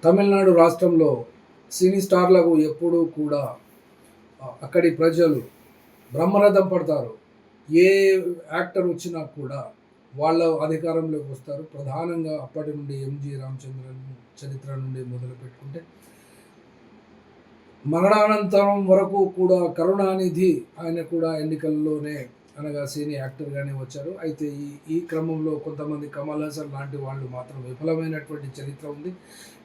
తమిళనాడు రాష్ట్రంలో సినీ స్టార్లకు ఎప్పుడూ కూడా అక్కడి ప్రజలు బ్రహ్మరథం పడతారు. ఏ యాక్టర్ వచ్చినా కూడా వాళ్ళ అధికారంలోకి వస్తారు. ప్రధానంగా అప్పటి నుండి 'ఎంజీ రామచంద్రన్' చరిత్ర నుండి మొదలుపెట్టుకుంటే మరణానంతరం వరకు కూడా కరుణానిధి ఆయన కూడా ఎన్నికల్లోనే అనగా సినీ యాక్టర్‌గానే వచ్చారు. అయితే ఈ ఈ క్రమంలో కొంతమంది కమల్ హాసన్ లాంటి వాళ్ళు మాత్రం విఫలమైనటువంటి చరిత్ర ఉంది.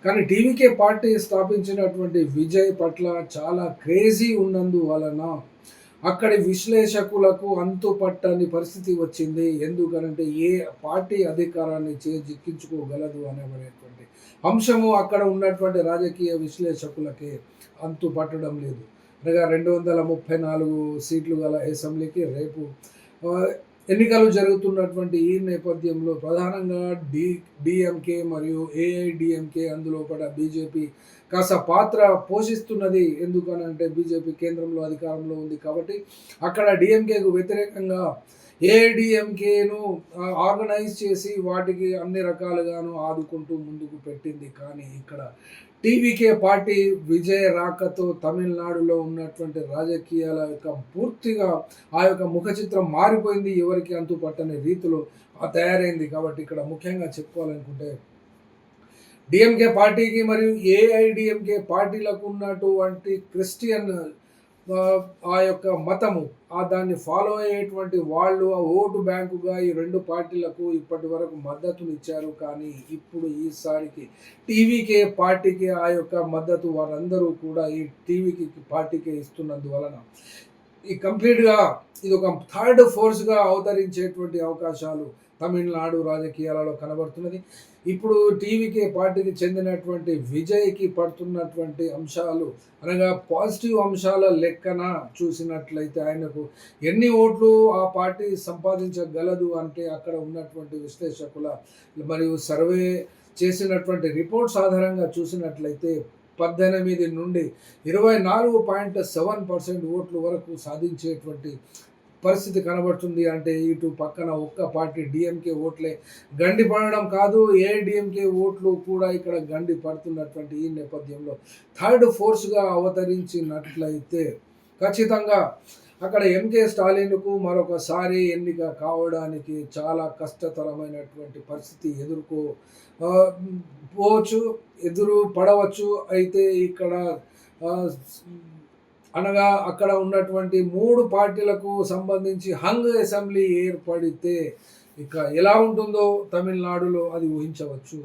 కానీ టీవీకే పార్టీ స్థాపించినటువంటి విజయ్ పట్ల చాలా క్రేజీ ఉన్నందువలన అక్కడి విశ్లేషకులకు అంతుపట్టని పరిస్థితి వచ్చింది. ఎందుకనంటే ఏ పార్టీ అధికారాన్ని చేజిక్కించుకోగలదు అనేటువంటి అంశము అక్కడ ఉన్నటువంటి రాజకీయ విశ్లేషకులకి అంతు పట్టడం లేదు. అనగా 234 సీట్లు గల అసెంబ్లీకి రేపు ఆహ్, ఎన్నికలు జరుగుతున్నటువంటి ఈ నేపథ్యంలో ప్రధానంగా డీఎంకే మరియు ఏఐడీఎంకే అందులో కూడా బీజేపీ కాస్త పాత్ర పోషిస్తున్నది. ఎందుకనంటే బీజేపీ కేంద్రంలో అధికారంలో ఉంది కాబట్టి అక్కడ డీఎంకేకు వ్యతిరేకంగా ఏఐడీఎంకేను ఆర్గనైజ్ చేసి వాటికి అన్ని రకాలుగాను ఆదుకుంటూ ముందుకు పెట్టింది. కానీ ఇక్కడ టీవీకే పార్టీ విజయ రాకతో తమిళనాడులో ఉన్నటువంటి రాజకీయాల యొక్క పూర్తిగా ఆ యొక్క ముఖ చిత్రం మారిపోయింది. ఎవరికి అంతుపట్టని రీతిలో తయారైంది. కాబట్టి ఇక్కడ ముఖ్యంగా చెప్పుకోవాలనుకుంటే డీఎంకే పార్టీకి మరియు ఏఐడీఎంకే పార్టీలకు ఉన్నటువంటి క్రిస్టియన్ ఆ యొక్క మతము దాన్ని ఫాలో అయ్యేటువంటి వాళ్ళు ఆ ఓటు బ్యాంకుగా ఈ 2 పార్టీలకు ఇప్పటి వరకు మద్దతునిచ్చారు. కానీ ఇప్పుడు ఈసారికి టీవీకే పార్టీకి ఆ యొక్క మద్దతు వారందరూ కూడా ఈ టీవీకి పార్టీకే ఇస్తున్నందువలన ఈ కంప్లీట్‌గా ఇదొక థర్డ్ ఫోర్స్‌గా అవతరించేటువంటి అవకాశాలు తమిళనాడు రాజకీయాలలో కనబడుతున్నది. ఇప్పుడు టీవీకే పార్టీకి చెందినటువంటి విజయ్‌కి పడుతున్నటువంటి అంశాలు అనగా పాజిటివ్ అంశాల లెక్కన చూసినట్లయితే ఆయనకు ఎన్ని ఓట్లు ఆ పార్టీ సంపాదించగలదు అంటే అక్కడ ఉన్నటువంటి విశ్లేషకుల మరియు సర్వే చేసినటువంటి రిపోర్ట్స్ ఆధారంగా చూసినట్లయితే 18 నుండి 24.7% ఓట్ల వరకు సాధించేటువంటి పరిస్థితి కనబడుతుంది. అంటే ఇటు పక్కన ఒక్క పార్టీ డీఎంకే ఓట్లే గండి పడడం కాదు, ఏఐడీఎంకే ఓట్లు కూడా ఇక్కడ గండి పడుతున్నటువంటి ఈ నేపథ్యంలో థర్డ్ ఫోర్స్‌గా అవతరించినట్లయితే ఖచ్చితంగా అక్కడ ఎంకే స్టాలిన్‌కు మరొకసారి ఎన్నిక కావడానికి చాలా కష్టతరమైనటువంటి పరిస్థితి ఆహ్, పోవచ్చు, ఎదురు పడవచ్చు. అయితే ఇక్కడ ఆహ్, అనగా అక్కడ ఉన్నటువంటి 3 పార్టీలకు సంబంధించి హంగ్ అసెంబ్లీ ఏర్పడితే ఇక ఎలా ఉంటుందో తమిళనాడులో అది ఊహించవచ్చు.